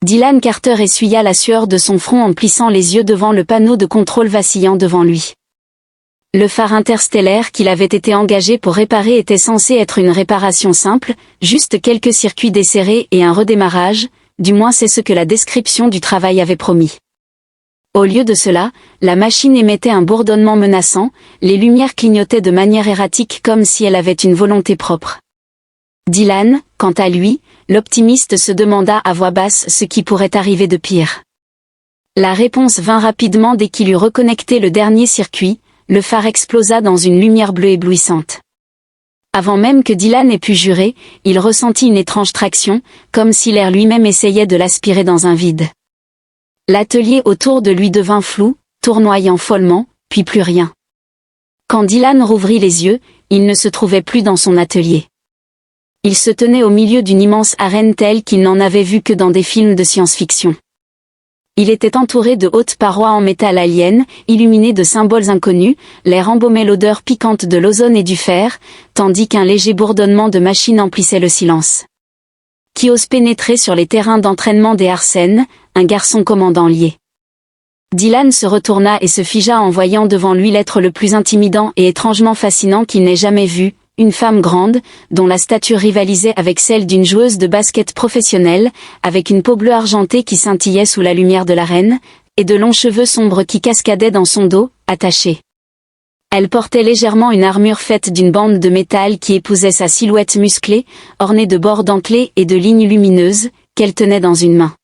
Dylan Carter essuya la sueur de son front en plissant les yeux devant le panneau de contrôle vacillant devant lui. Le phare interstellaire qu'il avait été engagé pour réparer était censé être une réparation simple, juste quelques circuits desserrés et un redémarrage, du moins c'est ce que la description du travail avait promis. Au lieu de cela, la machine émettait un bourdonnement menaçant, les lumières clignotaient de manière erratique comme si elle avait une volonté propre. Dylan, quant à lui, l'optimiste se demanda à voix basse ce qui pourrait arriver de pire. La réponse vint rapidement dès qu'il eut reconnecté le dernier circuit, le phare explosa dans une lumière bleue éblouissante. Avant même que Dylan ait pu jurer, il ressentit une étrange traction, comme si l'air lui-même essayait de l'aspirer dans un vide. L'atelier autour de lui devint flou, tournoyant follement, puis plus rien. Quand Dylan rouvrit les yeux, il ne se trouvait plus dans son atelier. Il se tenait au milieu d'une immense arène telle qu'il n'en avait vu que dans des films de science-fiction. Il était entouré de hautes parois en métal alien, illuminées de symboles inconnus, l'air embaumait l'odeur piquante de l'ozone et du fer, tandis qu'un léger bourdonnement de machines emplissait le silence. Qui ose pénétrer sur les terrains d'entraînement des Arsènes, un garçon commandant lié. Dylan se retourna et se figea en voyant devant lui l'être le plus intimidant et étrangement fascinant qu'il n'ait jamais vu, une femme grande, dont la stature rivalisait avec celle d'une joueuse de basket professionnelle, avec une peau bleue argentée qui scintillait sous la lumière de l'arène, et de longs cheveux sombres qui cascadaient dans son dos, attachés. Elle portait légèrement une armure faite d'une bande de métal qui épousait sa silhouette musclée, ornée de bords dentelés et de lignes lumineuses, qu'elle tenait dans une main.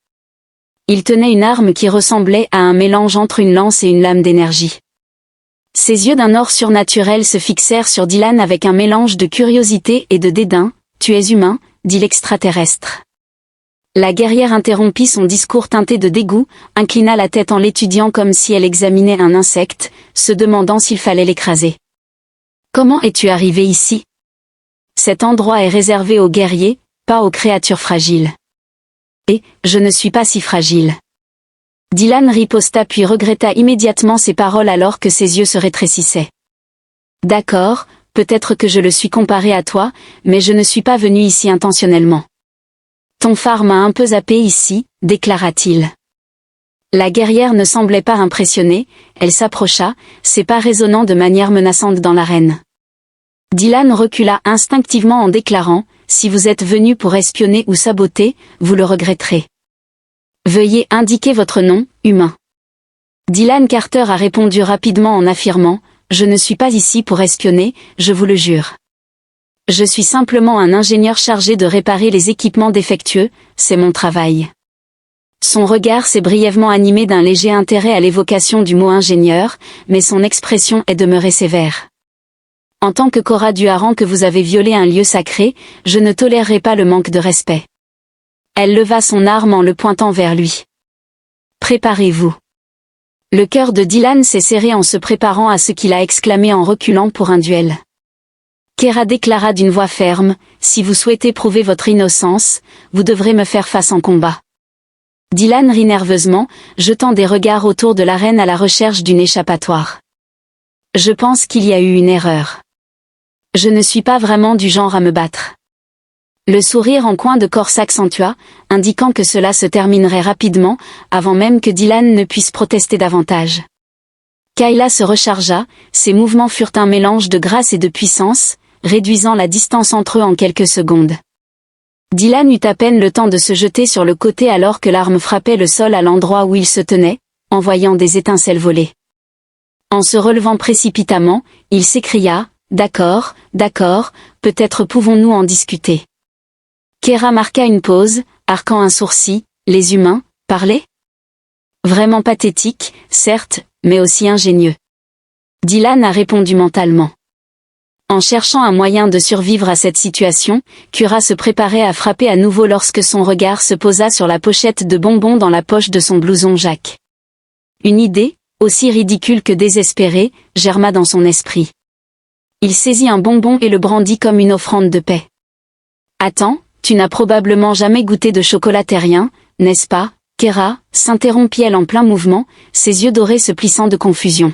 Il tenait une arme qui ressemblait à un mélange entre une lance et une lame d'énergie. Ses yeux d'un or surnaturel se fixèrent sur Dylan avec un mélange de curiosité et de dédain. « Tu es humain », dit l'extraterrestre. La guerrière interrompit son discours teinté de dégoût, inclina la tête en l'étudiant comme si elle examinait un insecte, se demandant s'il fallait l'écraser. « Comment es-tu arrivé ici ? Cet endroit est réservé aux guerriers, pas aux créatures fragiles. » Et, je ne suis pas si fragile. Dylan riposta puis regretta immédiatement ses paroles alors que ses yeux se rétrécissaient. D'accord, peut-être que je le suis comparé à toi, mais je ne suis pas venu ici intentionnellement. Ton phare m'a un peu zappé ici, déclara-t-il. La guerrière ne semblait pas impressionnée, elle s'approcha, ses pas résonnant de manière menaçante dans l'arène. Dylan recula instinctivement en déclarant, « Si vous êtes venu pour espionner ou saboter, vous le regretterez. Veuillez indiquer votre nom, humain. » Dylan Carter a répondu rapidement en affirmant, « Je ne suis pas ici pour espionner, je vous le jure. Je suis simplement un ingénieur chargé de réparer les équipements défectueux, c'est mon travail. » Son regard s'est brièvement animé d'un léger intérêt à l'évocation du mot ingénieur, mais son expression est demeurée sévère. « En tant que Cora Duharan que vous avez violé un lieu sacré, je ne tolérerai pas le manque de respect. » Elle leva son arme en le pointant vers lui. « Préparez-vous. » Le cœur de Dylan s'est serré en se préparant à ce qu'il a exclamé en reculant pour un duel. Kera déclara d'une voix ferme, « Si vous souhaitez prouver votre innocence, vous devrez me faire face en combat. » Dylan rit nerveusement, jetant des regards autour de l'arène à la recherche d'une échappatoire. « Je pense qu'il y a eu une erreur. Je ne suis pas vraiment du genre à me battre. » Le sourire en coin de corps s'accentua, indiquant que cela se terminerait rapidement, avant même que Dylan ne puisse protester davantage. Kayla se rechargea, ses mouvements furent un mélange de grâce et de puissance, réduisant la distance entre eux en quelques secondes. Dylan eut à peine le temps de se jeter sur le côté alors que l'arme frappait le sol à l'endroit où il se tenait, envoyant des étincelles voler. En se relevant précipitamment, il s'écria, « D'accord, d'accord, peut-être pouvons-nous en discuter. » Kera marqua une pause, arquant un sourcil, « Les humains, parler ? Vraiment pathétique, certes, mais aussi ingénieux. » Dylan a répondu mentalement. En cherchant un moyen de survivre à cette situation, Kura se préparait à frapper à nouveau lorsque son regard se posa sur la pochette de bonbons dans la poche de son blouson Jacques. Une idée, aussi ridicule que désespérée, germa dans son esprit. Il saisit un bonbon et le brandit comme une offrande de paix. « Attends, tu n'as probablement jamais goûté de chocolat terrien, n'est-ce pas, Kera ?» s'interrompit-elle en plein mouvement, ses yeux dorés se plissant de confusion.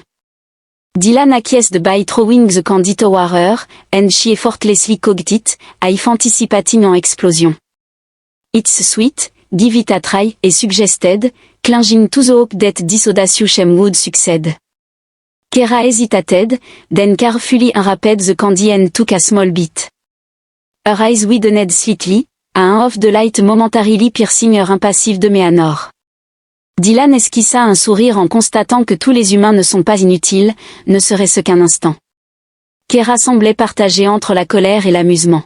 Dylan acquiesced by throwing the candy toward her, and she effortlessly cocked it, I anticipating en explosion. « It's sweet, give it a try, et suggested, clinging to the hope that this audacious would succeed. Kera hesitated, then carefully unwrapped the candy and took a small bit. Her eyes widened slightly, un of the light momentarily piercing her impassive de Méanor. Dylan esquissa un sourire en constatant que tous les humains ne sont pas inutiles, ne serait-ce qu'un instant. Kera semblait partagée entre la colère et l'amusement.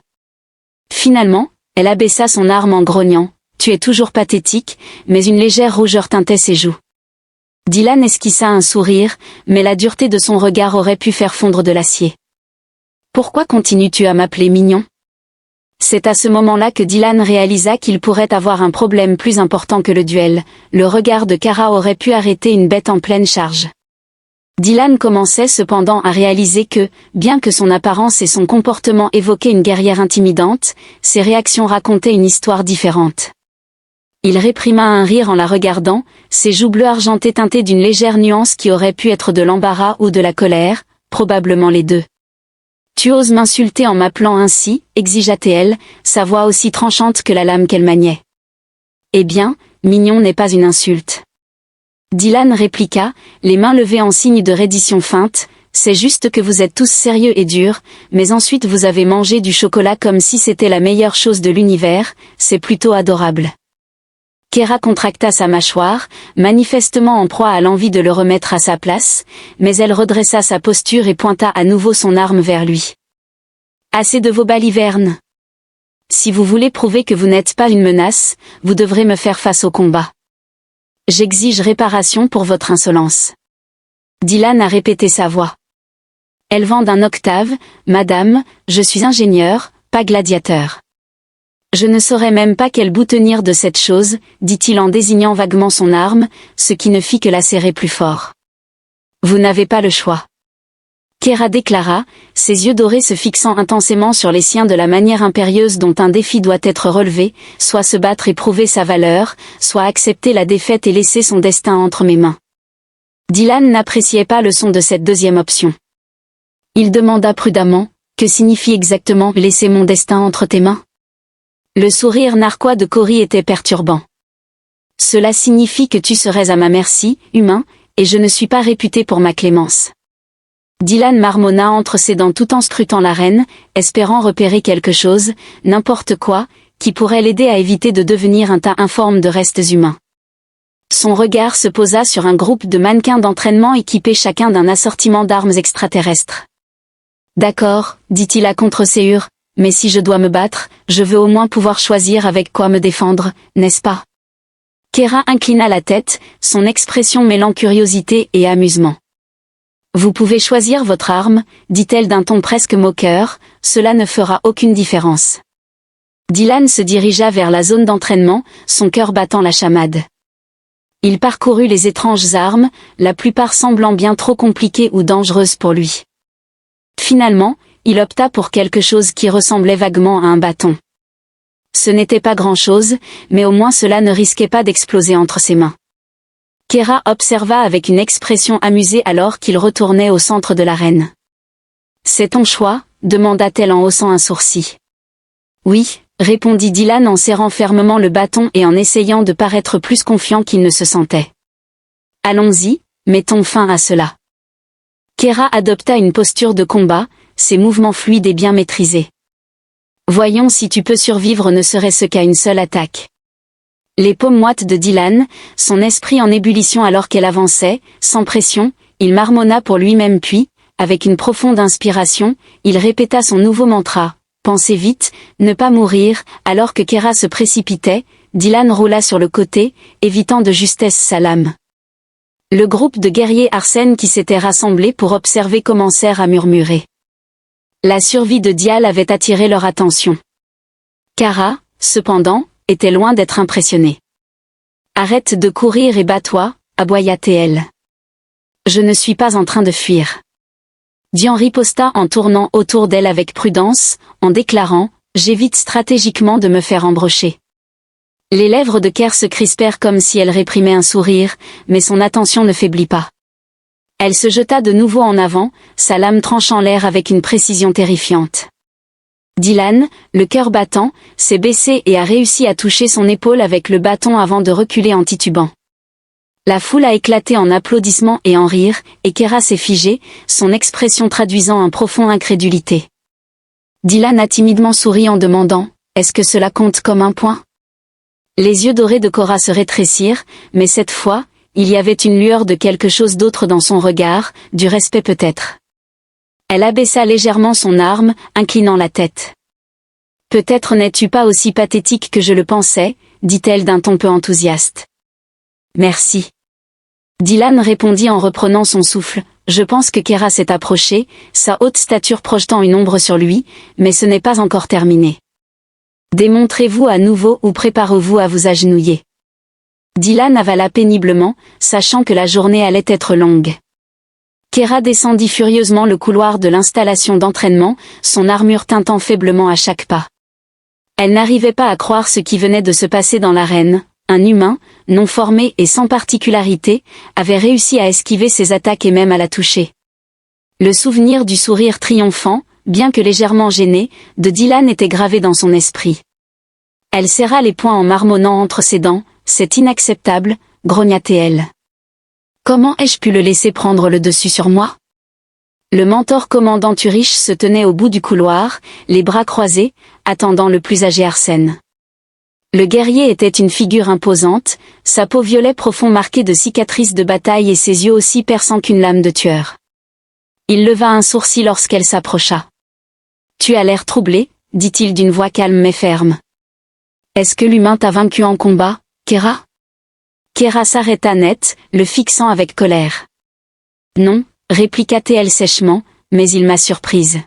Finalement, elle abaissa son arme en grognant, « Tu es toujours pathétique », mais une légère rougeur teintait ses joues. Dylan esquissa un sourire, mais la dureté de son regard aurait pu faire fondre de l'acier. « Pourquoi continues-tu à m'appeler mignon ?» C'est à ce moment-là que Dylan réalisa qu'il pourrait avoir un problème plus important que le duel. Le regard de Kara aurait pu arrêter une bête en pleine charge. Dylan commençait cependant à réaliser que, bien que son apparence et son comportement évoquaient une guerrière intimidante, ses réactions racontaient une histoire différente. Il réprima un rire en la regardant, ses joues bleues argentées teintées d'une légère nuance qui aurait pu être de l'embarras ou de la colère, probablement les deux. « Tu oses m'insulter en m'appelant ainsi » exigea-t-elle, sa voix aussi tranchante que la lame qu'elle maniait. « Eh bien, mignon n'est pas une insulte. » Dylan répliqua, les mains levées en signe de reddition feinte, « C'est juste que vous êtes tous sérieux et durs, mais ensuite vous avez mangé du chocolat comme si c'était la meilleure chose de l'univers, c'est plutôt adorable. » Kera contracta sa mâchoire, manifestement en proie à l'envie de le remettre à sa place, mais elle redressa sa posture et pointa à nouveau son arme vers lui. « Assez de vos balivernes. Si vous voulez prouver que vous n'êtes pas une menace, vous devrez me faire face au combat. J'exige réparation pour votre insolence. » Dylan a répété sa voix. Élevant d'un octave, « Madame, je suis ingénieur, pas gladiateur. » Je ne saurais même pas quel bout tenir de cette chose, dit-il en désignant vaguement son arme, ce qui ne fit que la serrer plus fort. Vous n'avez pas le choix. Kera déclara, ses yeux dorés se fixant intensément sur les siens de la manière impérieuse dont un défi doit être relevé, soit se battre et prouver sa valeur, soit accepter la défaite et laisser son destin entre mes mains. Dylan n'appréciait pas le son de cette deuxième option. Il demanda prudemment, que signifie exactement « laisser mon destin entre tes mains » ? Le sourire narquois de Cory était perturbant. Cela signifie que tu serais à ma merci, humain, et je ne suis pas réputé pour ma clémence. Dylan marmonna entre ses dents tout en scrutant la reine, espérant repérer quelque chose, n'importe quoi, qui pourrait l'aider à éviter de devenir un tas informe de restes humains. Son regard se posa sur un groupe de mannequins d'entraînement équipés chacun d'un assortiment d'armes extraterrestres. D'accord, dit-il à contre-séhure. Mais si je dois me battre, je veux au moins pouvoir choisir avec quoi me défendre, n'est-ce pas? Kera inclina la tête, son expression mêlant curiosité et amusement. Vous pouvez choisir votre arme, dit-elle d'un ton presque moqueur, cela ne fera aucune différence. Dylan se dirigea vers la zone d'entraînement, son cœur battant la chamade. Il parcourut les étranges armes, la plupart semblant bien trop compliquées ou dangereuses pour lui. Finalement, il opta pour quelque chose qui ressemblait vaguement à un bâton. Ce n'était pas grand-chose, mais au moins cela ne risquait pas d'exploser entre ses mains. Kera observa avec une expression amusée alors qu'il retournait au centre de l'arène. « C'est ton choix ?» demanda-t-elle en haussant un sourcil. « Oui », répondit Dylan en serrant fermement le bâton et en essayant de paraître plus confiant qu'il ne se sentait. « Allons-y, mettons fin à cela. » Kera adopta une posture de combat, ses mouvements fluides et bien maîtrisés. Voyons si tu peux survivre ne serait-ce qu'à une seule attaque. Les paumes moites de Dylan, son esprit en ébullition alors qu'elle avançait, sans pression, il marmonna pour lui-même puis, avec une profonde inspiration, il répéta son nouveau mantra, « Pensez vite, ne pas mourir », alors que Kera se précipitait, Dylan roula sur le côté, évitant de justesse sa lame. Le groupe de guerriers Arsène qui s'était rassemblé pour observer commencèrent à murmurer. La survie de Dial avait attiré leur attention. Kara, cependant, était loin d'être impressionnée. « Arrête de courir et bats-toi » aboya-t-elle. « Je ne suis pas en train de fuir. » Dian riposta en tournant autour d'elle avec prudence, en déclarant « J'évite stratégiquement de me faire embrocher. » Les lèvres de Ker se crispèrent comme si elle réprimait un sourire, mais son attention ne faiblit pas. Elle se jeta de nouveau en avant, sa lame tranchant l'air avec une précision terrifiante. Dylan, le cœur battant, s'est baissé et a réussi à toucher son épaule avec le bâton avant de reculer en titubant. La foule a éclaté en applaudissements et en rires, et Kera s'est figé, son expression traduisant un profond incrédulité. Dylan a timidement souri en demandant « Est-ce que cela compte comme un point ?» Les yeux dorés de Cora se rétrécirent, mais cette fois, il y avait une lueur de quelque chose d'autre dans son regard, du respect peut-être. Elle abaissa légèrement son arme, inclinant la tête. « Peut-être n'es-tu pas aussi pathétique que je le pensais, » dit-elle d'un ton peu enthousiaste. « Merci. » Dylan répondit en reprenant son souffle. « Je pense que Kera s'est approché, sa haute stature projetant une ombre sur lui, mais ce n'est pas encore terminé. Démontrez-vous à nouveau ou préparez-vous à vous agenouiller. » Dylan avala péniblement, sachant que la journée allait être longue. Kera descendit furieusement le couloir de l'installation d'entraînement, son armure tintant faiblement à chaque pas. Elle n'arrivait pas à croire ce qui venait de se passer dans l'arène. Un humain, non formé et sans particularité, avait réussi à esquiver ses attaques et même à la toucher. Le souvenir du sourire triomphant, bien que légèrement gêné, de Dylan était gravé dans son esprit. Elle serra les poings en marmonnant entre ses dents. « C'est inacceptable », grogna-t-elle. « Comment ai-je pu le laisser prendre le dessus sur moi ?» Le mentor commandant Urich se tenait au bout du couloir, les bras croisés, attendant le plus âgé Arsène. Le guerrier était une figure imposante, sa peau violet profond marquée de cicatrices de bataille et ses yeux aussi perçants qu'une lame de tueur. Il leva un sourcil lorsqu'elle s'approcha. « Tu as l'air troublé, » dit-il d'une voix calme mais ferme. « Est-ce que l'humain t'a vaincu en combat, Kera ?» Kera s'arrêta net, le fixant avec colère. « Non, » répliqua-t-elle sèchement, « mais il m'a surprise. »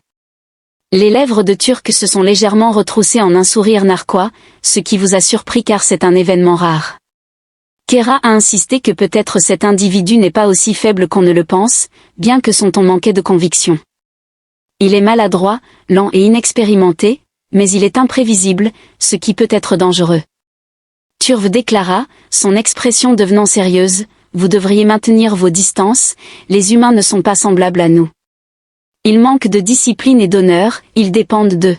Les lèvres de Turc se sont légèrement retroussées en un sourire narquois, ce qui vous a surpris car c'est un événement rare. Kera a insisté que peut-être cet individu n'est pas aussi faible qu'on ne le pense, bien que son ton manquait de conviction. Il est maladroit, lent et inexpérimenté, mais il est imprévisible, ce qui peut être dangereux. Turv déclara, son expression devenant sérieuse, « Vous devriez maintenir vos distances, les humains ne sont pas semblables à nous. Ils manquent de discipline et d'honneur, ils dépendent d'eux. »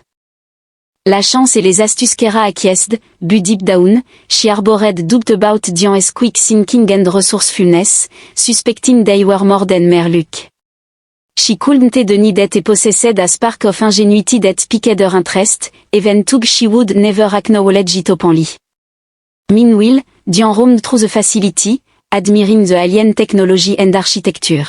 La chance et les astuces Kera acquiesced, but deep down, she arbored doubt about Dian es quick thinking and resourcefulness, suspecting they were more than mere luck. She couldn't deny that et possessed a spark of ingenuity that piqued her interest, even though she would never acknowledge it openly. Meanwhile, Dian roamed through the facility, admiring the alien technology and architecture.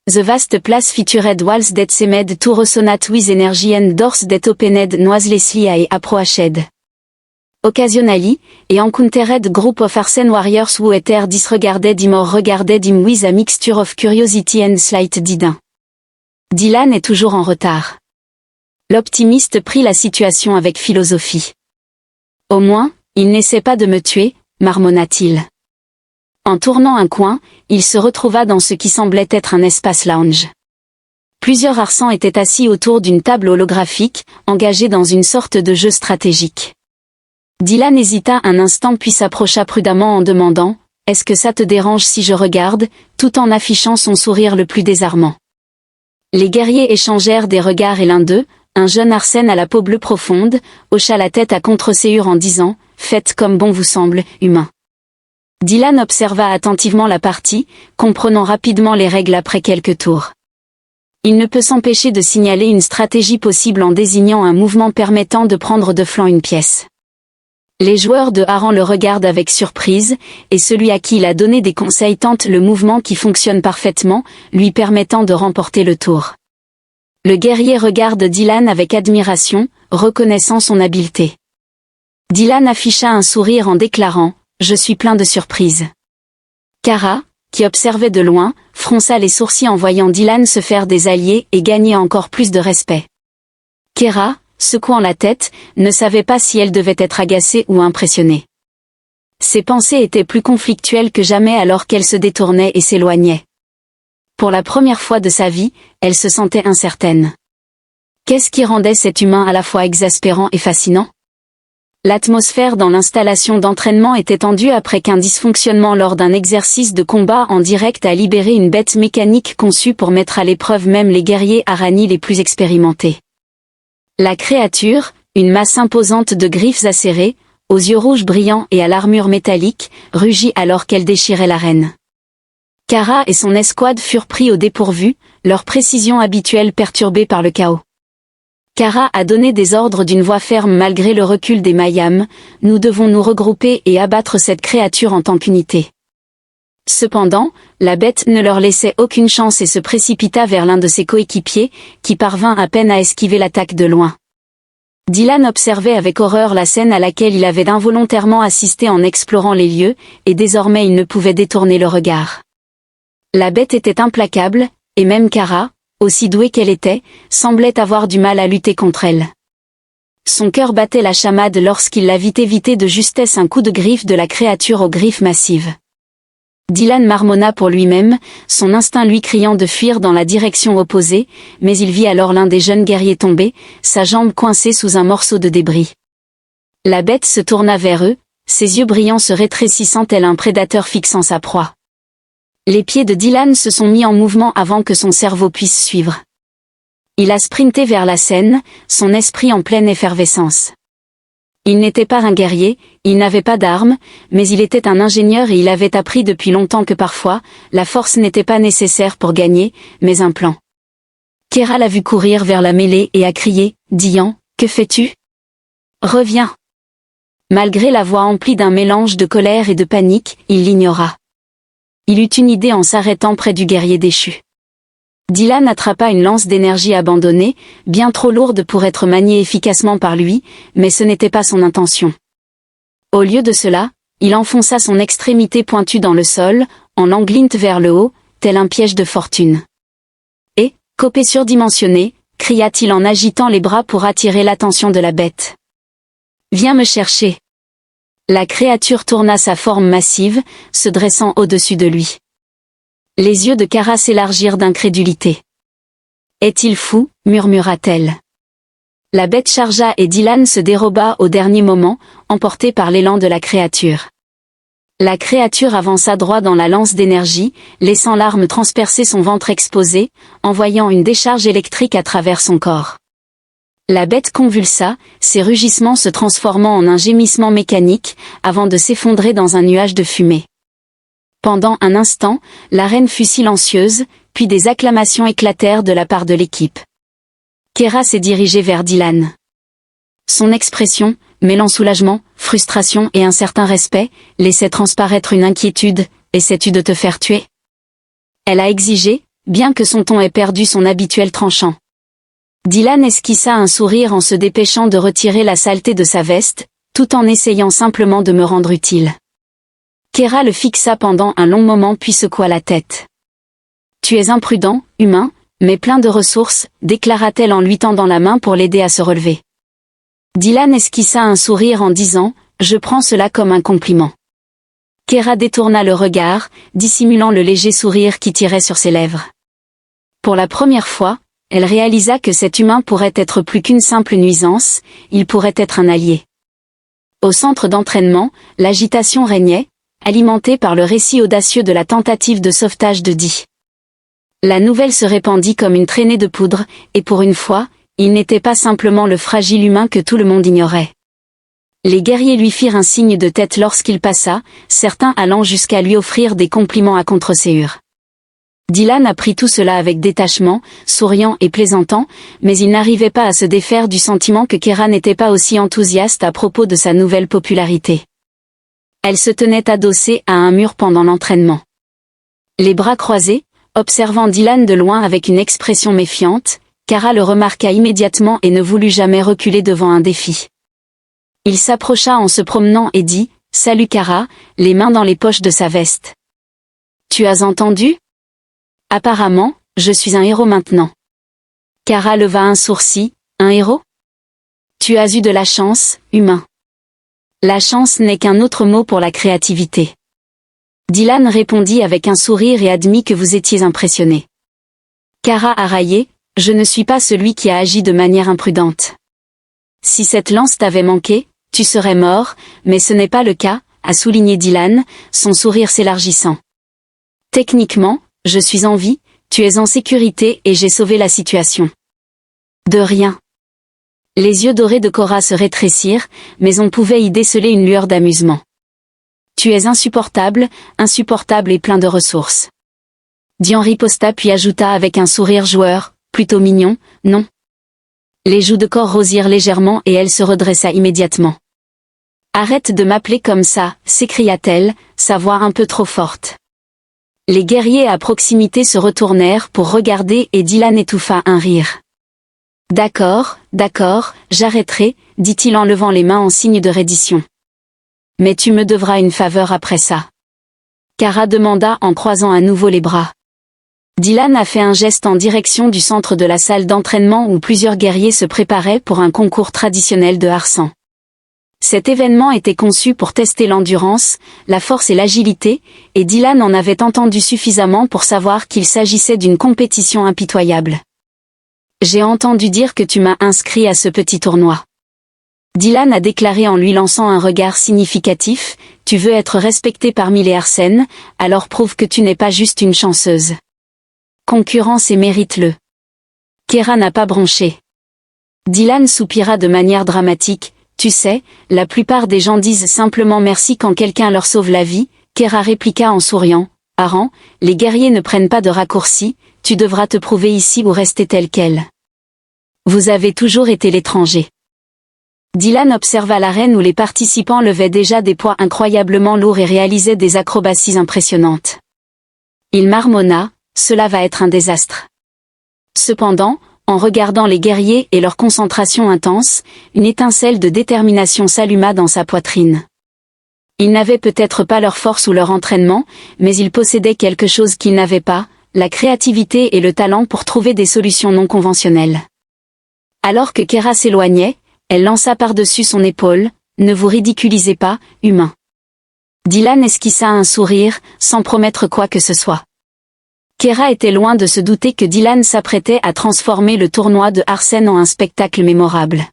The vast place featured walls that seemed to resonate with energy and doors that opened noiselessly and approached. Occasionally, he encountered group of Arsène warriors who either disregarded him or regarded him with a mixture of curiosity and slight dédain. Dylan est toujours en retard. L'optimiste prit la situation avec philosophie. Au moins, il n'essaie pas de me tuer, marmonna-t-il. En tournant un coin, il se retrouva dans ce qui semblait être un espace lounge. Plusieurs Arsans étaient assis autour d'une table holographique, engagés dans une sorte de jeu stratégique. Dylan hésita un instant puis s'approcha prudemment en demandant « Est-ce que ça te dérange si je regarde ?» tout en affichant son sourire le plus désarmant. Les guerriers échangèrent des regards et l'un d'eux, un jeune Arsène à la peau bleue profonde, hocha la tête à contre-séhure en disant « Faites comme bon vous semble, humain. » Dylan observa attentivement la partie, comprenant rapidement les règles après quelques tours. Il ne peut s'empêcher de signaler une stratégie possible en désignant un mouvement permettant de prendre de flanc une pièce. Les joueurs de Haran le regardent avec surprise, et celui à qui il a donné des conseils tente le mouvement qui fonctionne parfaitement, lui permettant de remporter le tour. Le guerrier regarde Dylan avec admiration, reconnaissant son habileté. Dylan afficha un sourire en déclarant « Je suis plein de surprises. » Kara, qui observait de loin, fronça les sourcils en voyant Dylan se faire des alliés et gagner encore plus de respect. Kera, secouant la tête, ne savait pas si elle devait être agacée ou impressionnée. Ses pensées étaient plus conflictuelles que jamais alors qu'elle se détournait et s'éloignait. Pour la première fois de sa vie, elle se sentait incertaine. Qu'est-ce qui rendait cet humain à la fois exaspérant et fascinant ? L'atmosphère dans l'installation d'entraînement était tendue après qu'un dysfonctionnement lors d'un exercice de combat en direct a libéré une bête mécanique conçue pour mettre à l'épreuve même les guerriers Arani les plus expérimentés. La créature, une masse imposante de griffes acérées, aux yeux rouges brillants et à l'armure métallique, rugit alors qu'elle déchirait l'arène. Kara et son escouade furent pris au dépourvu, leur précision habituelle perturbée par le chaos. Kara a donné des ordres d'une voix ferme malgré le recul des Mayam, nous devons nous regrouper et abattre cette créature en tant qu'unité. Cependant, la bête ne leur laissait aucune chance et se précipita vers l'un de ses coéquipiers, qui parvint à peine à esquiver l'attaque de loin. Dylan observait avec horreur la scène à laquelle il avait involontairement assisté en explorant les lieux, et désormais il ne pouvait détourner le regard. La bête était implacable, et même Kara, aussi douée qu'elle était, semblait avoir du mal à lutter contre elle. Son cœur battait la chamade lorsqu'il la vit éviter de justesse un coup de griffe de la créature aux griffes massives. Dylan marmonna pour lui-même, son instinct lui criant de fuir dans la direction opposée, mais il vit alors l'un des jeunes guerriers tomber, sa jambe coincée sous un morceau de débris. La bête se tourna vers eux, ses yeux brillants se rétrécissant tel un prédateur fixant sa proie. Les pieds de Dylan se sont mis en mouvement avant que son cerveau puisse suivre. Il a sprinté vers la scène, son esprit en pleine effervescence. Il n'était pas un guerrier, il n'avait pas d'armes, mais il était un ingénieur et il avait appris depuis longtemps que parfois, la force n'était pas nécessaire pour gagner, mais un plan. Kara l'a vu courir vers la mêlée et a crié, « Dian, que fais-tu ? Reviens !» Malgré la voix emplie d'un mélange de colère et de panique, il l'ignora. Il eut une idée en s'arrêtant près du guerrier déchu. Dylan attrapa une lance d'énergie abandonnée, bien trop lourde pour être maniée efficacement par lui, mais ce n'était pas son intention. Au lieu de cela, il enfonça son extrémité pointue dans le sol, en l'englint vers le haut, tel un piège de fortune. Et, copé surdimensionné, cria-t-il en agitant les bras pour attirer l'attention de la bête. « Viens me chercher !» La créature tourna sa forme massive, se dressant au-dessus de lui. Les yeux de Kara s'élargirent d'incrédulité. « Est-il fou ?» murmura-t-elle. La bête chargea et Dylan se déroba au dernier moment, emporté par l'élan de la créature. La créature avança droit dans la lance d'énergie, laissant l'arme transpercer son ventre exposé, envoyant une décharge électrique à travers son corps. La bête convulsa, ses rugissements se transformant en un gémissement mécanique, avant de s'effondrer dans un nuage de fumée. Pendant un instant, l'arène fut silencieuse, puis des acclamations éclatèrent de la part de l'équipe. Kara s'est dirigé vers Dylan. Son expression, mêlant soulagement, frustration et un certain respect, laissait transparaître une inquiétude. « Essaies-tu de te faire tuer ?» Elle a exigé, bien que son ton ait perdu son habituel tranchant. Dylan esquissa un sourire en se dépêchant de retirer la saleté de sa veste, tout en essayant simplement de me rendre utile. Kara le fixa pendant un long moment puis secoua la tête. « Tu es imprudent, humain, mais plein de ressources, » déclara-t-elle en lui tendant la main pour l'aider à se relever. Dylan esquissa un sourire en disant « Je prends cela comme un compliment. » Kara détourna le regard, dissimulant le léger sourire qui tirait sur ses lèvres. Pour la première fois, elle réalisa que cet humain pourrait être plus qu'une simple nuisance, il pourrait être un allié. Au centre d'entraînement, l'agitation régnait, alimentée par le récit audacieux de la tentative de sauvetage de Dee. La nouvelle se répandit comme une traînée de poudre, et pour une fois, il n'était pas simplement le fragile humain que tout le monde ignorait. Les guerriers lui firent un signe de tête lorsqu'il passa, certains allant jusqu'à lui offrir des compliments à contre-séure. Dylan apprit tout cela avec détachement, souriant et plaisantant, mais il n'arrivait pas à se défaire du sentiment que Kara n'était pas aussi enthousiaste à propos de sa nouvelle popularité. Elle se tenait adossée à un mur pendant l'entraînement. Les bras croisés, observant Dylan de loin avec une expression méfiante, Kara le remarqua immédiatement et ne voulut jamais reculer devant un défi. Il s'approcha en se promenant et dit « Salut Kara », les mains dans les poches de sa veste. « Tu as entendu ? Apparemment, je suis un héros maintenant. » Kara leva un sourcil, « Un héros ? Tu as eu de la chance, humain. » La chance n'est qu'un autre mot pour la créativité. Dylan répondit avec un sourire et admit que vous étiez impressionné. Kara a raillé, « Je ne suis pas celui qui a agi de manière imprudente. Si cette lance t'avait manqué, tu serais mort, mais ce n'est pas le cas, » a souligné Dylan, son sourire s'élargissant. Techniquement, je suis en vie, tu es en sécurité et j'ai sauvé la situation. De rien. Les yeux dorés de Korra se rétrécirent, mais on pouvait y déceler une lueur d'amusement. Tu es insupportable, insupportable et plein de ressources. Dian riposta puis ajouta avec un sourire joueur, plutôt mignon, non? Les joues de Kor rosirent légèrement et elle se redressa immédiatement. Arrête de m'appeler comme ça, s'écria-t-elle, sa voix un peu trop forte. Les guerriers à proximité se retournèrent pour regarder et Dylan étouffa un rire. D'accord, j'arrêterai, dit-il en levant les mains en signe de reddition. Mais tu me devras une faveur après ça. Kara demanda en croisant à nouveau les bras. Dylan a fait un geste en direction du centre de la salle d'entraînement où plusieurs guerriers se préparaient pour un concours traditionnel de harsan. Cet événement était conçu pour tester l'endurance, la force et l'agilité, et Dylan en avait entendu suffisamment pour savoir qu'il s'agissait d'une compétition impitoyable. J'ai entendu dire que tu m'as inscrit à ce petit tournoi. Dylan a déclaré en lui lançant un regard significatif, tu veux être respecté parmi les Harsen, alors prouve que tu n'es pas juste une chanceuse. Concurrence et mérite-le. Kera n'a pas bronché. Dylan soupira de manière dramatique, tu sais, la plupart des gens disent simplement merci quand quelqu'un leur sauve la vie, Kera répliqua en souriant, Aran, les guerriers ne prennent pas de raccourcis, tu devras te prouver ici ou rester tel quel. Vous avez toujours été l'étranger. Dylan observa l'arène où les participants levaient déjà des poids incroyablement lourds et réalisaient des acrobaties impressionnantes. Il marmonna, cela va être un désastre. Cependant, en regardant les guerriers et leur concentration intense, une étincelle de détermination s'alluma dans sa poitrine. Ils n'avaient peut-être pas leur force ou leur entraînement, mais ils possédaient quelque chose qu'ils n'avaient pas, la créativité et le talent pour trouver des solutions non conventionnelles. Alors que Kera s'éloignait, elle lança par-dessus son épaule, « Ne vous ridiculisez pas, humain. » Dylan esquissa un sourire, sans promettre quoi que ce soit. Kera était loin de se douter que Dylan s'apprêtait à transformer le tournoi de Harsen en un spectacle mémorable.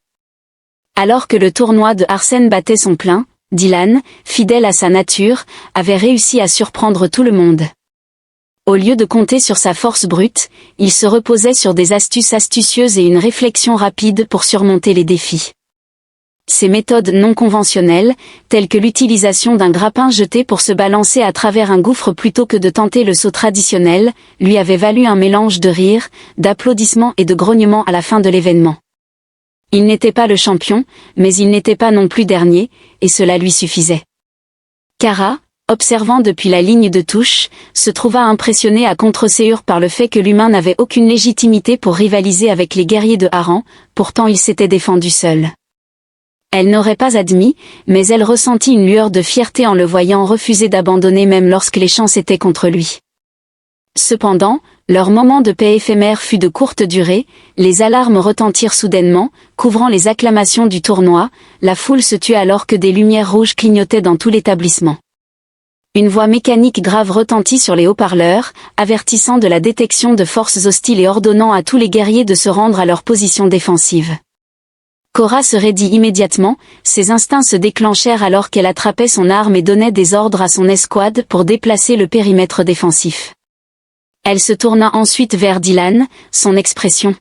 Alors que le tournoi de Harsen battait son plein, Dylan, fidèle à sa nature, avait réussi à surprendre tout le monde. Au lieu de compter sur sa force brute, il se reposait sur des astuces astucieuses et une réflexion rapide pour surmonter les défis. Ces méthodes non conventionnelles, telles que l'utilisation d'un grappin jeté pour se balancer à travers un gouffre plutôt que de tenter le saut traditionnel, lui avaient valu un mélange de rires, d'applaudissements et de grognements à la fin de l'événement. Il n'était pas le champion, mais il n'était pas non plus dernier, et cela lui suffisait. Kara, observant depuis la ligne de touche, se trouva impressionné à contre-séure par le fait que l'humain n'avait aucune légitimité pour rivaliser avec les guerriers de Haran, pourtant il s'était défendu seul. Elle n'aurait pas admis, mais elle ressentit une lueur de fierté en le voyant refuser d'abandonner même lorsque les chances étaient contre lui. Cependant, leur moment de paix éphémère fut de courte durée, les alarmes retentirent soudainement, couvrant les acclamations du tournoi, la foule se tut alors que des lumières rouges clignotaient dans tout l'établissement. Une voix mécanique grave retentit sur les haut-parleurs, avertissant de la détection de forces hostiles et ordonnant à tous les guerriers de se rendre à leur position défensive. Korra se raidit immédiatement, ses instincts se déclenchèrent alors qu'elle attrapait son arme et donnait des ordres à son escouade pour déplacer le périmètre défensif. Elle se tourna ensuite vers Dylan, son expression.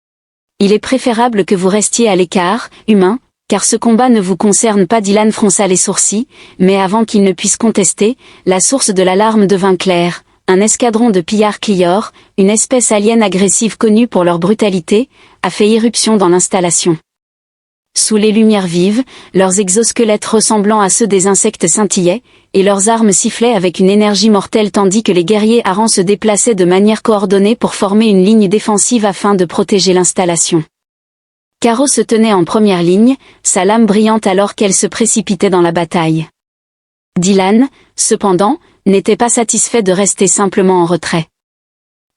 « Il est préférable que vous restiez à l'écart, humain, car ce combat ne vous concerne pas. » Dylan fronça les sourcils, mais avant qu'il ne puisse contester, la source de l'alarme devint claire. Un escadron de pillards Clior, une espèce alien agressive connue pour leur brutalité, a fait irruption dans l'installation. Sous les lumières vives, leurs exosquelettes ressemblant à ceux des insectes scintillaient, et leurs armes sifflaient avec une énergie mortelle tandis que les guerriers Haran se déplaçaient de manière coordonnée pour former une ligne défensive afin de protéger l'installation. Karo se tenait en première ligne, sa lame brillante alors qu'elle se précipitait dans la bataille. Dylan, cependant, n'était pas satisfait de rester simplement en retrait.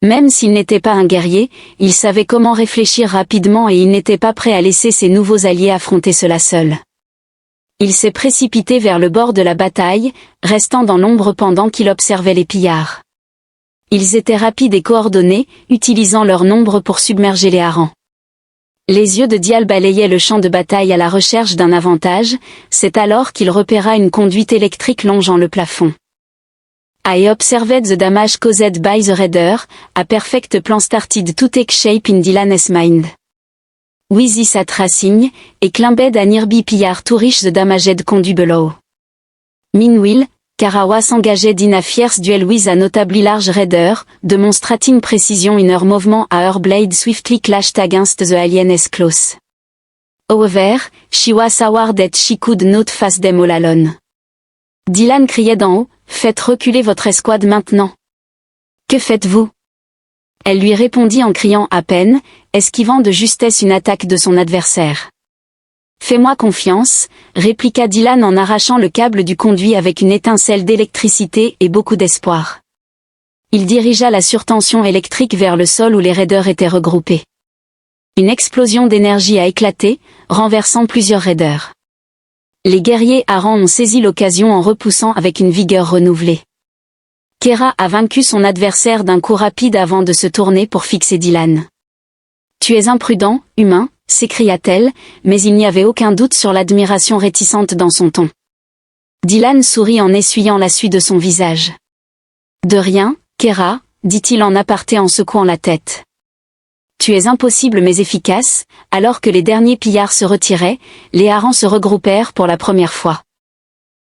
Même s'il n'était pas un guerrier, il savait comment réfléchir rapidement et il n'était pas prêt à laisser ses nouveaux alliés affronter cela seul. Il s'est précipité vers le bord de la bataille, restant dans l'ombre pendant qu'il observait les pillards. Ils étaient rapides et coordonnés, utilisant leur nombre pour submerger les harengs. Les yeux de Dial balayaient le champ de bataille à la recherche d'un avantage, c'est alors qu'il repéra une conduite électrique longeant le plafond. I observed the damage caused by the raider, a perfect plan started to take shape in Dylan's mind. Wizy Sat Racing, et Klimbed à Nirbi Piyar Tourich the Damaged Conduit Below. Meanwhile, Kara s'engageait in a fierce duel with a notably large raider, demonstrating precision in her movement a her blade swiftly clashed against the alien's close. However, she was aware that she could not face them all alone. Dylan criait d'en haut, « Faites reculer votre escouade maintenant. » « Que faites-vous » Elle lui répondit en criant à peine, esquivant de justesse une attaque de son adversaire. « Fais-moi confiance » répliqua Dylan en arrachant le câble du conduit avec une étincelle d'électricité et beaucoup d'espoir. Il dirigea la surtension électrique vers le sol où les raiders étaient regroupés. Une explosion d'énergie a éclaté, renversant plusieurs raiders. Les guerriers Aran ont saisi l'occasion en repoussant avec une vigueur renouvelée. Kara a vaincu son adversaire d'un coup rapide avant de se tourner pour fixer Dylan. « Tu es imprudent, humain » s'écria-t-elle, mais il n'y avait aucun doute sur l'admiration réticente dans son ton. Dylan sourit en essuyant la suie de son visage. « De rien, Kara » dit-il en aparté en secouant la tête. « Tu es impossible mais efficace » Alors que les derniers pillards se retiraient, les harengs se regroupèrent pour la première fois.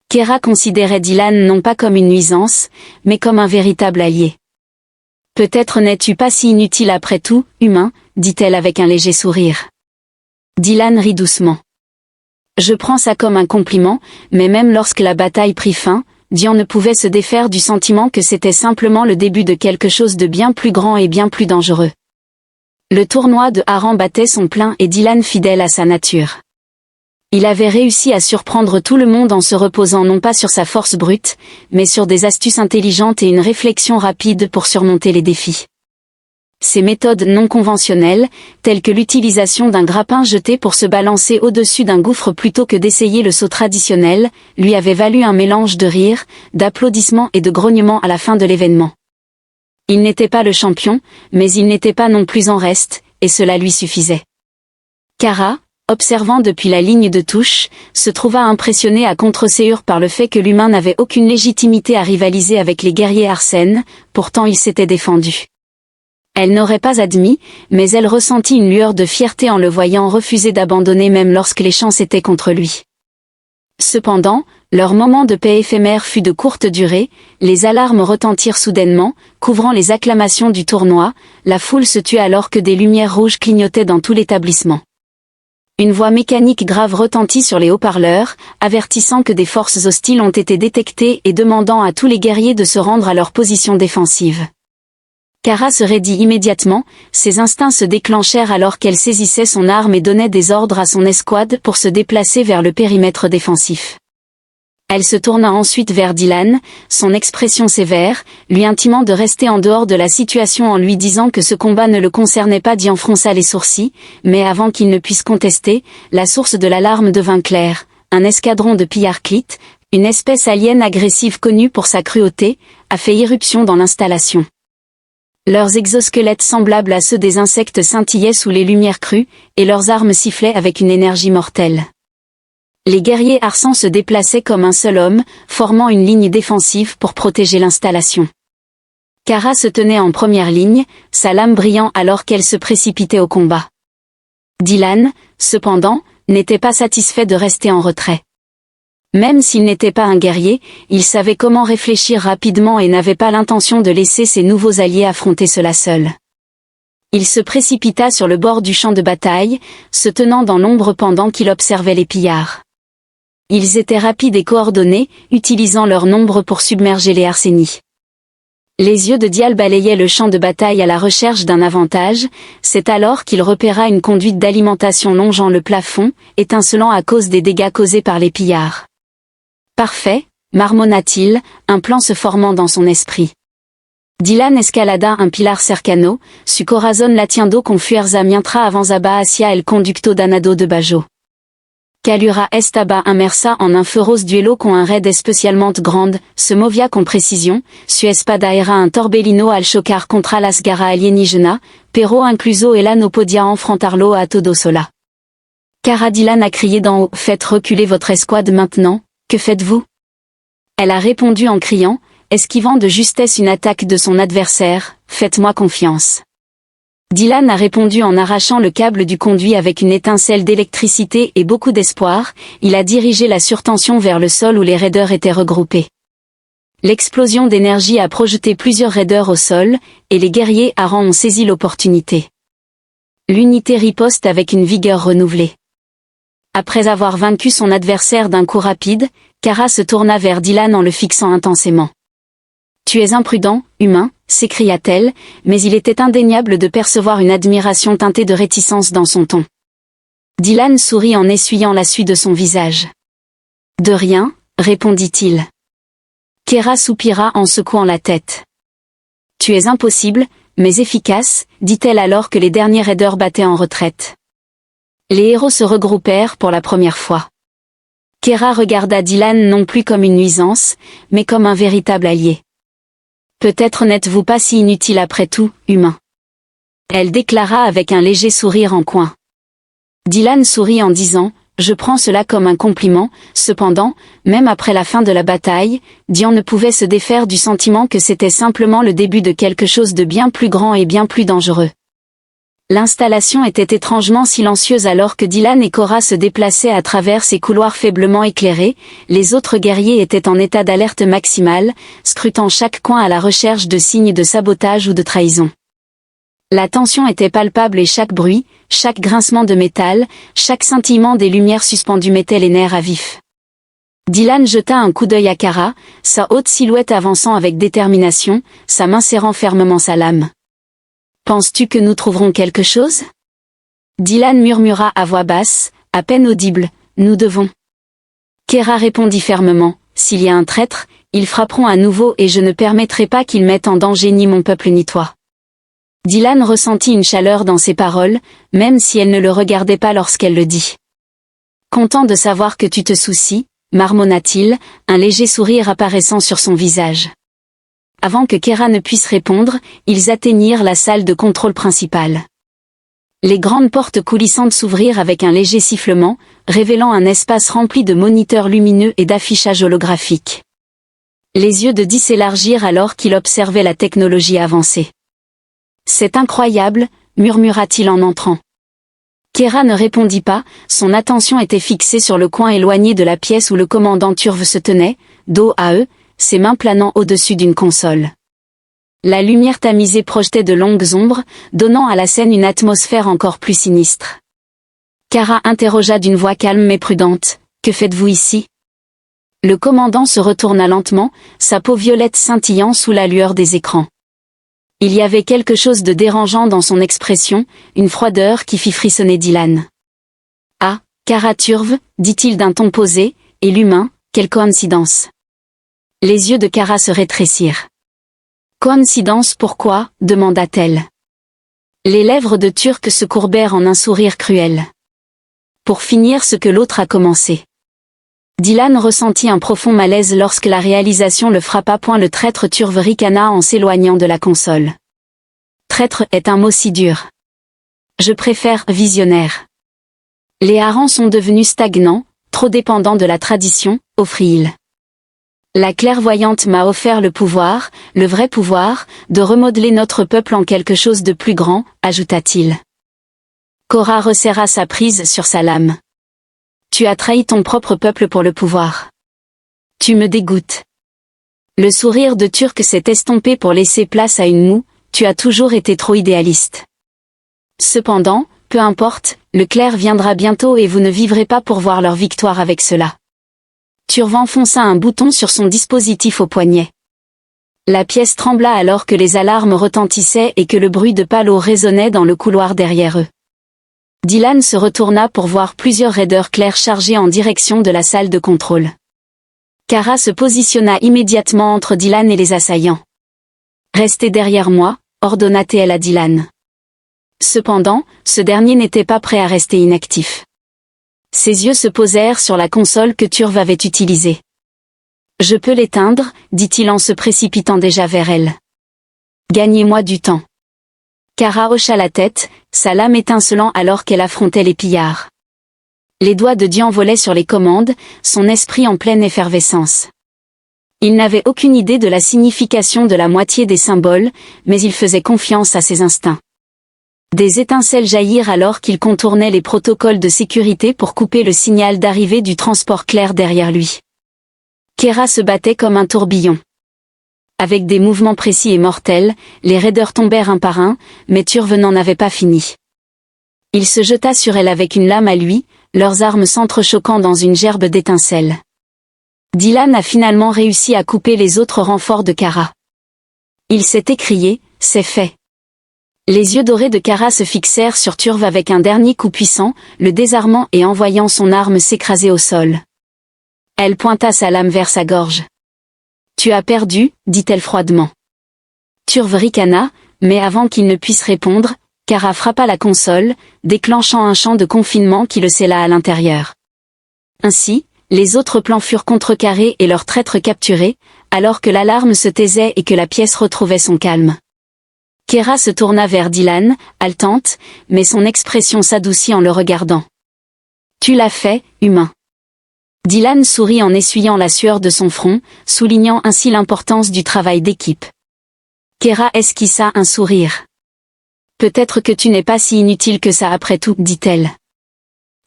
Kara considérait Dylan non pas comme une nuisance, mais comme un véritable allié. « Peut-être n'es-tu pas si inutile après tout, humain » dit-elle avec un léger sourire. Dylan rit doucement. « Je prends ça comme un compliment, mais même lorsque la bataille prit fin, Dian ne pouvait se défaire du sentiment que c'était simplement le début de quelque chose de bien plus grand et bien plus dangereux. » Le tournoi de Haran battait son plein et Dylan fidèle à sa nature. Il avait réussi à surprendre tout le monde en se reposant non pas sur sa force brute, mais sur des astuces intelligentes et une réflexion rapide pour surmonter les défis. Ces méthodes non conventionnelles, telles que l'utilisation d'un grappin jeté pour se balancer au-dessus d'un gouffre plutôt que d'essayer le saut traditionnel, lui avaient valu un mélange de rires, d'applaudissements et de grognements à la fin de l'événement. Il n'était pas le champion, mais il n'était pas non plus en reste, et cela lui suffisait. Kara, observant depuis la ligne de touche, se trouva impressionné à contre-séure par le fait que l'humain n'avait aucune légitimité à rivaliser avec les guerriers Arsène, pourtant il s'était défendu. Elle n'aurait pas admis, mais elle ressentit une lueur de fierté en le voyant refuser d'abandonner même lorsque les chances étaient contre lui. Cependant, leur moment de paix éphémère fut de courte durée, les alarmes retentirent soudainement, couvrant les acclamations du tournoi, la foule se tut alors que des lumières rouges clignotaient dans tout l'établissement. Une voix mécanique grave retentit sur les haut-parleurs, avertissant que des forces hostiles ont été détectées et demandant à tous les guerriers de se rendre à leur position défensive. Kara se raidit immédiatement, ses instincts se déclenchèrent alors qu'elle saisissait son arme et donnait des ordres à son escouade pour se déplacer vers le périmètre défensif. Elle se tourna ensuite vers Dylan, son expression sévère, lui intimant de rester en dehors de la situation en lui disant que ce combat ne le concernait pas. Dylan fronça les sourcils, mais avant qu'il ne puisse contester, la source de l'alarme devint claire. Un escadron de pillards-clit, une espèce alien agressive connue pour sa cruauté, a fait irruption dans l'installation. Leurs exosquelettes semblables à ceux des insectes scintillaient sous les lumières crues, et leurs armes sifflaient avec une énergie mortelle. Les guerriers Arsans se déplaçaient comme un seul homme, formant une ligne défensive pour protéger l'installation. Kara se tenait en première ligne, sa lame brillant alors qu'elle se précipitait au combat. Dylan, cependant, n'était pas satisfait de rester en retrait. Même s'il n'était pas un guerrier, il savait comment réfléchir rapidement et n'avait pas l'intention de laisser ses nouveaux alliés affronter cela seul. Il se précipita sur le bord du champ de bataille, se tenant dans l'ombre pendant qu'il observait les pillards. Ils étaient rapides et coordonnés, utilisant leur nombre pour submerger les Arsénies. Les yeux de Dial balayaient le champ de bataille à la recherche d'un avantage, c'est alors qu'il repéra une conduite d'alimentation longeant le plafond, étincelant à cause des dégâts causés par les pillards. Parfait, marmonna-t-il, un plan se formant dans son esprit. Dylan escalada un pilar cercano, su corazon latiendo con fuerza mientra avanzaba hacia el conducto danado de Bajo. Calura estaba inmersa en un feroz duelo con un raid especialmente grande, se movia con précision, su espada era un torbellino al chocar contra las garras alienígena, pero incluso ella no podia enfrentarlo a todo sola. Kara Dylan a crié d'en haut, faites reculer votre escouade maintenant, que faites-vous? Elle a répondu en criant, esquivant de justesse une attaque de son adversaire, faites-moi confiance. Dylan a répondu en arrachant le câble du conduit avec une étincelle d'électricité et beaucoup d'espoir. Il a dirigé la surtension vers le sol où les raiders étaient regroupés. L'explosion d'énergie a projeté plusieurs raiders au sol, et les guerriers harengs ont saisi l'opportunité. L'unité riposte avec une vigueur renouvelée. Après avoir vaincu son adversaire d'un coup rapide, Kara se tourna vers Dylan en le fixant intensément. « Tu es imprudent, humain », s'écria-t-elle, mais il était indéniable de percevoir une admiration teintée de réticence dans son ton. Dylan sourit en essuyant la suie de son visage. « De rien », répondit-il. Kara soupira en secouant la tête. « Tu es impossible, mais efficace », dit-elle alors que les derniers raiders battaient en retraite. Les héros se regroupèrent pour la première fois. Kara regarda Dylan non plus comme une nuisance, mais comme un véritable allié. « Peut-être n'êtes-vous pas si inutile après tout, humain. » Elle déclara avec un léger sourire en coin. Dylan sourit en disant « Je prends cela comme un compliment », cependant, même après la fin de la bataille, Dian ne pouvait se défaire du sentiment que c'était simplement le début de quelque chose de bien plus grand et bien plus dangereux. L'installation était étrangement silencieuse alors que Dylan et Cora se déplaçaient à travers ces couloirs faiblement éclairés. Les autres guerriers étaient en état d'alerte maximale, scrutant chaque coin à la recherche de signes de sabotage ou de trahison. La tension était palpable et chaque bruit, chaque grincement de métal, chaque scintillement des lumières suspendues mettait les nerfs à vif. Dylan jeta un coup d'œil à Kara, sa haute silhouette avançant avec détermination, sa main serrant fermement sa lame. « Penses-tu que nous trouverons quelque chose ?» Dylan murmura à voix basse, à peine audible, « Nous devons. » Kara répondit fermement, « S'il y a un traître, ils frapperont à nouveau et je ne permettrai pas qu'ils mettent en danger ni mon peuple ni toi. » Dylan ressentit une chaleur dans ses paroles, même si elle ne le regardait pas lorsqu'elle le dit. « Content de savoir que tu te soucies, » marmonna-t-il, un léger sourire apparaissant sur son visage. Avant que Kara ne puisse répondre, ils atteignirent la salle de contrôle principale. Les grandes portes coulissantes s'ouvrirent avec un léger sifflement, révélant un espace rempli de moniteurs lumineux et d'affichage holographique. Les yeux de Dee s'élargirent alors qu'il observait la technologie avancée. « C'est incroyable », murmura-t-il en entrant. Kara ne répondit pas, son attention était fixée sur le coin éloigné de la pièce où le commandant Turve se tenait, dos à eux, ses mains planant au-dessus d'une console. La lumière tamisée projetait de longues ombres, donnant à la scène une atmosphère encore plus sinistre. Kara interrogea d'une voix calme mais prudente, « Que faites-vous ici ?» Le commandant se retourna lentement, sa peau violette scintillant sous la lueur des écrans. Il y avait quelque chose de dérangeant dans son expression, une froideur qui fit frissonner Dylan. « Ah, Kara Turve, dit-il d'un ton posé, et l'humain, quelle coïncidence !» Les yeux de Kara se rétrécirent. « Coïncidence pourquoi ?» demanda-t-elle. Les lèvres de Turc se courbèrent en un sourire cruel. « Pour finir ce que l'autre a commencé. » Dylan ressentit un profond malaise lorsque la réalisation le frappa. Le traître Turve ricana en s'éloignant de la console. « Traître est un mot si dur. Je préfère visionnaire. Les harengs sont devenus stagnants, trop dépendants de la tradition, offrit-il. La clairvoyante m'a offert le pouvoir, le vrai pouvoir, de remodeler notre peuple en quelque chose de plus grand, ajouta-t-il. Cora resserra sa prise sur sa lame. Tu as trahi ton propre peuple pour le pouvoir. Tu me dégoûtes. Le sourire de Turc s'est estompé pour laisser place à une moue, tu as toujours été trop idéaliste. Cependant, peu importe, le clair viendra bientôt et vous ne vivrez pas pour voir leur victoire avec cela. Turve enfonça un bouton sur son dispositif au poignet. La pièce trembla alors que les alarmes retentissaient et que le bruit de palo résonnait dans le couloir derrière eux. Dylan se retourna pour voir plusieurs raiders clairs chargés en direction de la salle de contrôle. Kara se positionna immédiatement entre Dylan et les assaillants. « Restez derrière moi », ordonna-t-elle à Dylan. Cependant, ce dernier n'était pas prêt à rester inactif. Ses yeux se posèrent sur la console que Turve avait utilisée. « Je peux l'éteindre » dit-il en se précipitant déjà vers elle. « Gagnez-moi du temps. » Kara hocha la tête, sa lame étincelant alors qu'elle affrontait les pillards. Les doigts de Dian volaient sur les commandes, son esprit en pleine effervescence. Il n'avait aucune idée de la signification de la moitié des symboles, mais il faisait confiance à ses instincts. Des étincelles jaillirent alors qu'il contournait les protocoles de sécurité pour couper le signal d'arrivée du transport clair derrière lui. Kera se battait comme un tourbillon. Avec des mouvements précis et mortels, les raideurs tombèrent un par un, mais Turve n'en avait pas fini. Il se jeta sur elle avec une lame à lui, leurs armes s'entrechoquant dans une gerbe d'étincelles. Dylan a finalement réussi à couper les autres renforts de Kara. Il s'est écrié, c'est fait. Les yeux dorés de Kara se fixèrent sur Turve avec un dernier coup puissant, le désarmant et envoyant son arme s'écraser au sol. Elle pointa sa lame vers sa gorge. Tu as perdu, dit-elle froidement. Turve ricana, mais avant qu'il ne puisse répondre, Kara frappa la console, déclenchant un champ de confinement qui le scella à l'intérieur. Ainsi, les autres plans furent contrecarrés et leurs traîtres capturés, alors que l'alarme se taisait et que la pièce retrouvait son calme. Kera se tourna vers Dylan, haletante, mais son expression s'adoucit en le regardant. Tu l'as fait, humain. Dylan sourit en essuyant la sueur de son front, soulignant ainsi l'importance du travail d'équipe. Kera esquissa un sourire. Peut-être que tu n'es pas si inutile que ça après tout, dit-elle.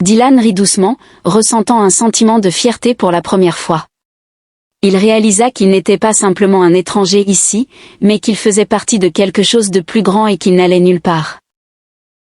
Dylan rit doucement, ressentant un sentiment de fierté pour la première fois. Il réalisa qu'il n'était pas simplement un étranger ici, mais qu'il faisait partie de quelque chose de plus grand et qu'il n'allait nulle part.